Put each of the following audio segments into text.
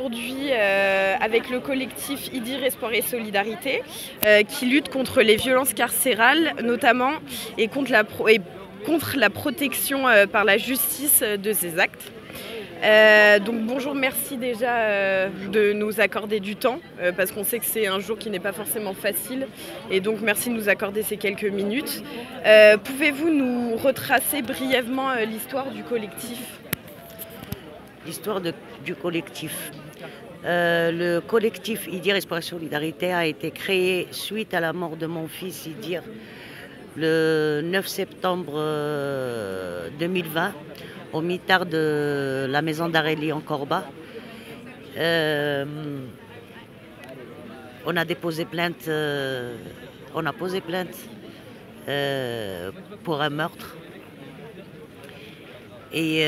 aujourd'hui avec le collectif IDIR Espoir et Solidarité qui lutte contre les violences carcérales notamment et contre la protection par la justice de ces actes. Donc bonjour, merci déjà de nous accorder du temps parce qu'on sait que c'est un jour qui n'est pas forcément facile et donc merci de nous accorder ces quelques minutes. Pouvez-vous nous retracer brièvement l'histoire du collectif ? L'histoire du collectif. Le collectif IDIR Espoir et Solidarité a été créé suite à la mort de mon fils IDIR le 9 septembre 2020 au mitard de la maison d'arrêt Lyon-Corba. On a déposé plainte, posé plainte pour un meurtre. Et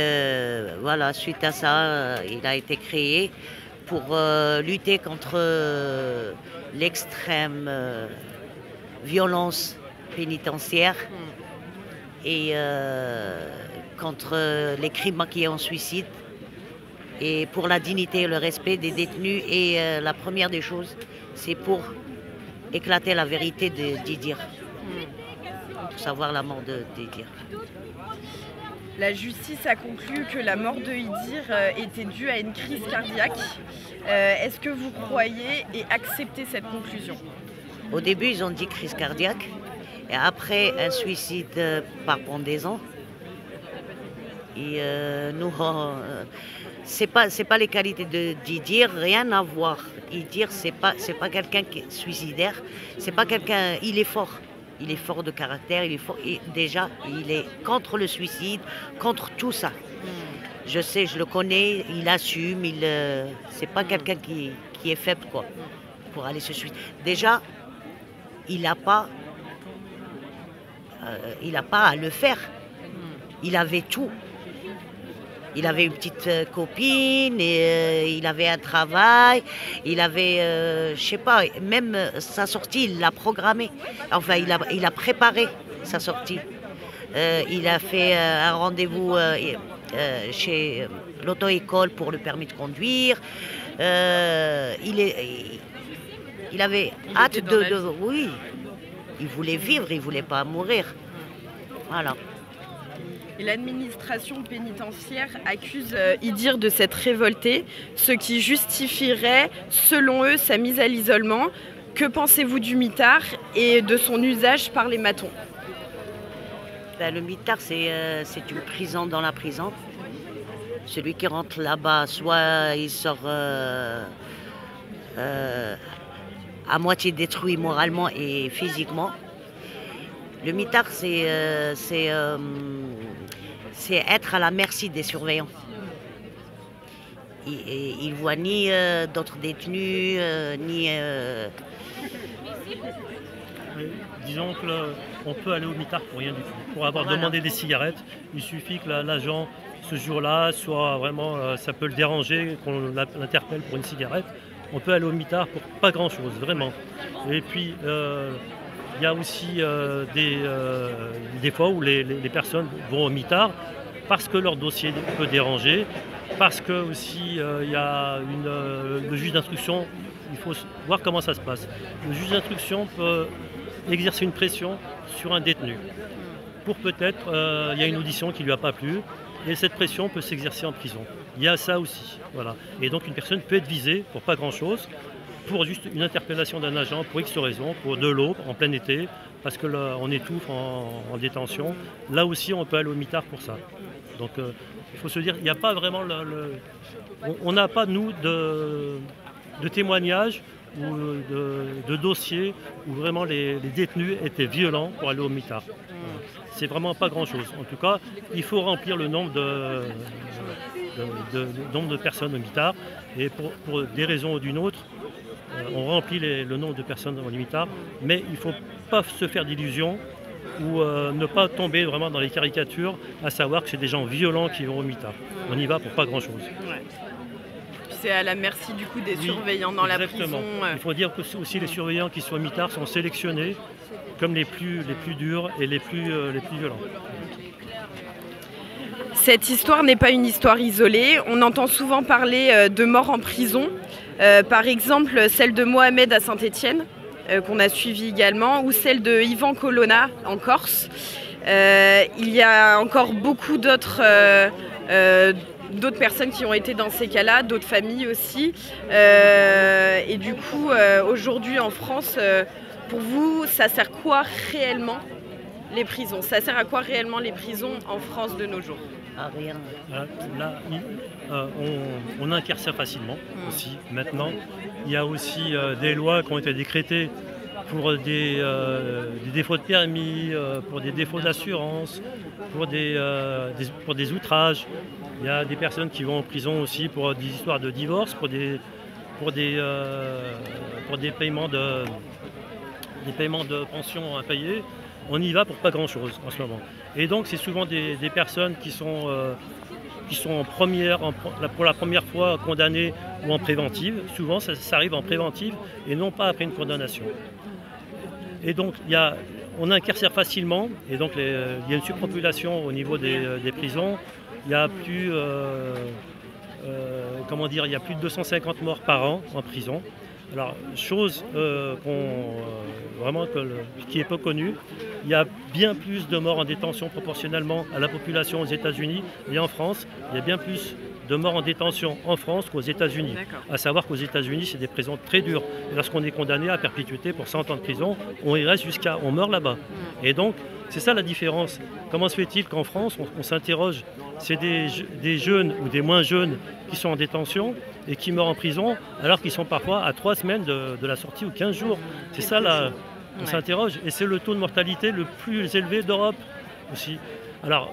voilà, suite à ça, il a été créé pour lutter contre l'extrême violence pénitentiaire et contre les crimes maquillés en suicide et pour la dignité et le respect des détenus. Et la première des choses, c'est pour éclater la vérité de d'IDIR, pour savoir la mort de d'IDIR. La justice a conclu que la mort de IDIR était due à une crise cardiaque. Est-ce que vous croyez et acceptez cette conclusion ? Au début, ils ont dit crise cardiaque, et après un suicide par pendaison. Et nous, c'est pas les qualités de d'IDIR, rien à voir. IDIR, c'est pas quelqu'un qui est suicidaire, c'est pas quelqu'un. Il est fort. Il est fort de caractère, il est fort, et déjà, il est contre le suicide, contre tout ça. Je sais, je le connais, il assume, c'est pas quelqu'un qui est faible, quoi, pour aller se suicider. Déjà, il n'a pas à le faire. Il avait tout. Il avait une petite copine, et, il avait un travail, il avait, je sais pas, même sa sortie, il l'a programmée. Enfin, il a préparé sa sortie. Il a fait un rendez-vous chez l'auto-école pour le permis de conduire. Il avait hâte oui, il voulait vivre, il voulait pas mourir. Voilà. Et l'administration pénitentiaire accuse IDIR de s'être révolté, ce qui justifierait, selon eux, sa mise à l'isolement. Que pensez-vous du mitard et de son usage par les matons ? Le mitard, c'est une prison dans la prison. Celui qui rentre là-bas, soit il sort à moitié détruit moralement et physiquement. Le mitard, c'est être à la merci des surveillants. Il ne voit ni d'autres détenus, ni... Disons qu'on peut aller au mitard pour rien du tout. Pour avoir demandé des cigarettes, il suffit que l'agent, ce jour-là, soit vraiment... ça peut le déranger, qu'on l'interpelle pour une cigarette. On peut aller au mitard pour pas grand-chose, vraiment. Et puis... il y a aussi des fois où les personnes vont au mitard parce que leur dossier peut déranger, parce que aussi il y a le juge d'instruction, il faut voir comment ça se passe. Le juge d'instruction peut exercer une pression sur un détenu pour peut-être, il y a une audition qui ne lui a pas plu et cette pression peut s'exercer en prison. Il y a ça aussi, voilà. Et donc une personne peut être visée pour pas grand-chose, pour juste une interpellation d'un agent pour X raisons, pour de l'eau en plein été, parce que là, on étouffe en détention. Là aussi, on peut aller au mitard pour ça. Donc, il faut se dire, il n'y a pas vraiment on n'a pas, nous, de témoignages ou de dossiers où vraiment les détenus étaient violents pour aller au mitard. C'est vraiment pas grand-chose. En tout cas, il faut remplir le nombre de personnes au mitard. Et pour des raisons ou d'une autre, on remplit le nombre de personnes dans les mitards, mais il ne faut pas se faire d'illusions ou ne pas tomber vraiment dans les caricatures, à savoir que c'est des gens violents qui vont au mitard. On y va pour pas grand-chose. Ouais. C'est à la merci du coup des surveillants dans exactement. La prison. Il faut dire que aussi les surveillants qui sont au mitard sont sélectionnés comme les plus durs et les plus violents. Cette histoire n'est pas une histoire isolée. On entend souvent parler de morts en prison. Par exemple, celle de Mohamed à Saint-Étienne, qu'on a suivi également, ou celle de Ivan Colonna en Corse. Il y a encore beaucoup d'autres personnes qui ont été dans ces cas-là, d'autres familles aussi. Et du coup, aujourd'hui en France, pour vous, ça sert quoi réellement les prisons? Ça sert à quoi réellement les prisons en France de nos jours? Ah, rien. Là, on incarcère facilement aussi. Maintenant, il y a aussi des lois qui ont été décrétées pour des défauts de permis, pour des défauts d'assurance, pour des outrages. Il y a des personnes qui vont en prison aussi pour des histoires de divorce, pour des paiements de pension impayés. On y va pour pas grand-chose en ce moment. Et donc c'est souvent des personnes qui sont pour la première fois condamnées ou en préventive. Souvent ça arrive en préventive et non pas après une condamnation. Et donc on incarcère facilement et donc il y a une surpopulation au niveau des prisons. Il y a plus il y a plus de 250 morts par an en prison. Alors, chose qui est peu connue, il y a bien plus de morts en détention proportionnellement à la population aux États-Unis et en France. Il y a bien plus de morts en détention en France qu'aux États-Unis. À savoir qu'aux États-Unis, c'est des prisons très dures. Et lorsqu'on est condamné à perpétuité pour 100 ans de prison, on y reste on meurt là-bas. Et donc, c'est ça la différence. Comment se fait-il qu'en France, on s'interroge, c'est des jeunes ou des moins jeunes qui sont en détention et qui meurent en prison, alors qu'ils sont parfois à 3 semaines de la sortie ou 15 jours. C'est ça là, on s'interroge. Et c'est le taux de mortalité le plus élevé d'Europe aussi. Alors,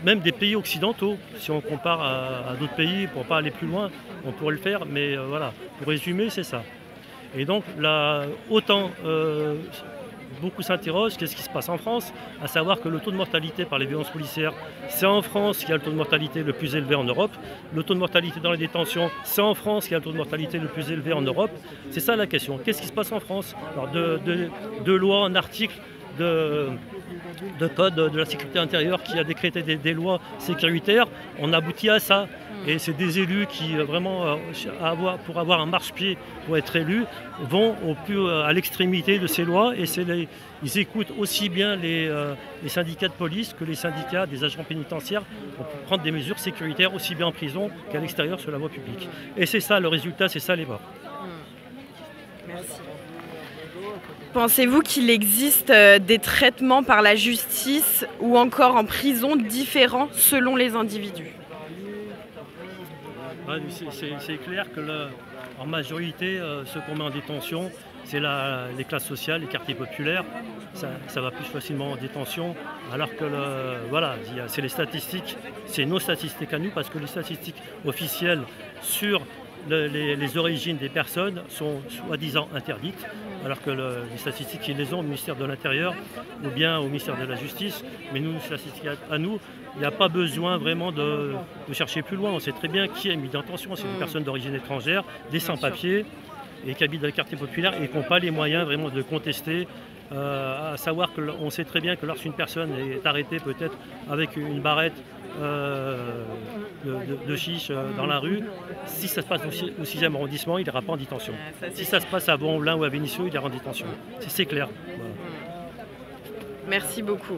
même des pays occidentaux, si on compare à d'autres pays, pour ne pas aller plus loin, on pourrait le faire, mais voilà, pour résumer, c'est ça. Et donc là, beaucoup s'interrogent, qu'est-ce qui se passe en France? À savoir que le taux de mortalité par les violences policières, c'est en France qu'il y a le taux de mortalité le plus élevé en Europe. Le taux de mortalité dans les détentions, c'est en France qu'il y a le taux de mortalité le plus élevé en Europe. C'est ça la question. Qu'est-ce qui se passe en France? Alors de loi en article de code de la sécurité intérieure qui a décrété des lois sécuritaires, on aboutit à ça. Et c'est des élus qui, vraiment, pour avoir un marchepied pour être élus, vont à l'extrémité de ces lois et ils écoutent aussi bien les syndicats de police que les syndicats des agents pénitentiaires pour prendre des mesures sécuritaires aussi bien en prison qu'à l'extérieur sur la voie publique. Et c'est ça le résultat, c'est ça les morts. Merci. Pensez-vous qu'il existe des traitements par la justice ou encore en prison différents selon les individus? C'est clair que en majorité, ceux qu'on met en détention, c'est les classes sociales, les quartiers populaires. Ça va plus facilement en détention, alors que c'est les statistiques, c'est nos statistiques à nous, parce que les statistiques officielles sur les origines des personnes sont soi-disant interdites, alors que les statistiques, ils les ont au ministère de l'Intérieur ou bien au ministère de la Justice. Mais nous, les statistiques à nous, il n'y a pas besoin vraiment de chercher plus loin. On sait très bien qui est mis en détention. C'est des personnes d'origine étrangère, des sans-papiers, et qui habitent dans les quartiers populaires et qui n'ont pas les moyens vraiment de contester. À savoir qu'on sait très bien que lorsqu'une personne est arrêtée peut-être avec une barrette de chiche dans la rue, si ça se passe au 6e arrondissement, il n'ira pas en détention. Si ça se passe à Bon-Moulin ou à Vénissieux, il ira en détention. C'est clair. Voilà. Merci beaucoup.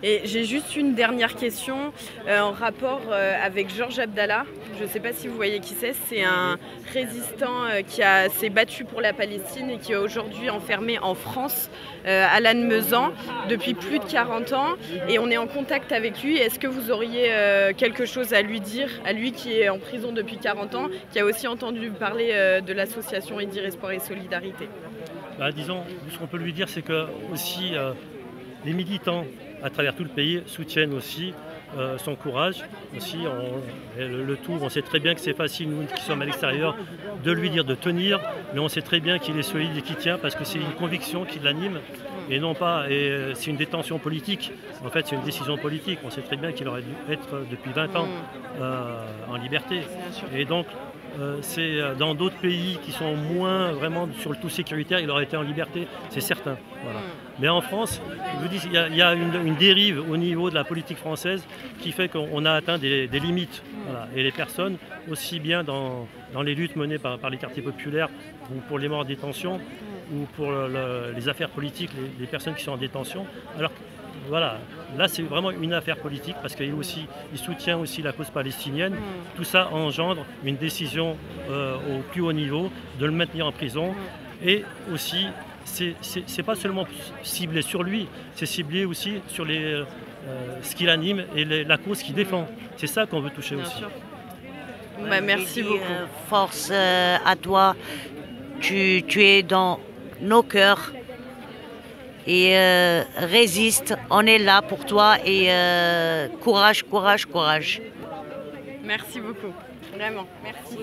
Et j'ai juste une dernière question en rapport avec Georges Abdallah. Je ne sais pas si vous voyez qui c'est. C'est un résistant qui s'est battu pour la Palestine et qui est aujourd'hui enfermé en France, à Lannemezan, depuis plus de 40 ans. Et on est en contact avec lui. Est-ce que vous auriez quelque chose à lui dire, à lui qui est en prison depuis 40 ans, qui a aussi entendu parler de l'association Idir Espoir et Solidarité? Disons, ce qu'on peut lui dire, c'est que aussi les militants à travers tout le pays soutiennent aussi son courage. Aussi, le tour, on sait très bien que c'est facile, nous qui sommes à l'extérieur, de lui dire de tenir, mais on sait très bien qu'il est solide et qu'il tient parce que c'est une conviction qui l'anime. et non pas, c'est une détention politique. En fait, c'est une décision politique. On sait très bien qu'il aurait dû être depuis 20 ans en liberté. Et donc, c'est dans d'autres pays qui sont moins vraiment sur le tout sécuritaire, il aurait été en liberté, c'est certain. Voilà. Mais en France, je vous dis, il y a une dérive au niveau de la politique française qui fait qu'on a atteint des limites. Voilà. Et les personnes, aussi bien dans les luttes menées par les quartiers populaires ou pour les morts en détention ou pour les affaires politiques, les personnes qui sont en détention, alors voilà, là c'est vraiment une affaire politique parce qu'il soutient aussi la cause palestinienne. Tout ça engendre une décision au plus haut niveau de le maintenir en prison. Et aussi, c'est pas seulement ciblé sur lui, c'est ciblé aussi sur ce qui l'anime et la cause qu'il défend. C'est ça qu'on veut toucher aussi. Merci beaucoup. Force à toi, tu es dans nos cœurs. Et résiste, on est là pour toi et courage, courage, courage. Merci beaucoup, vraiment, merci.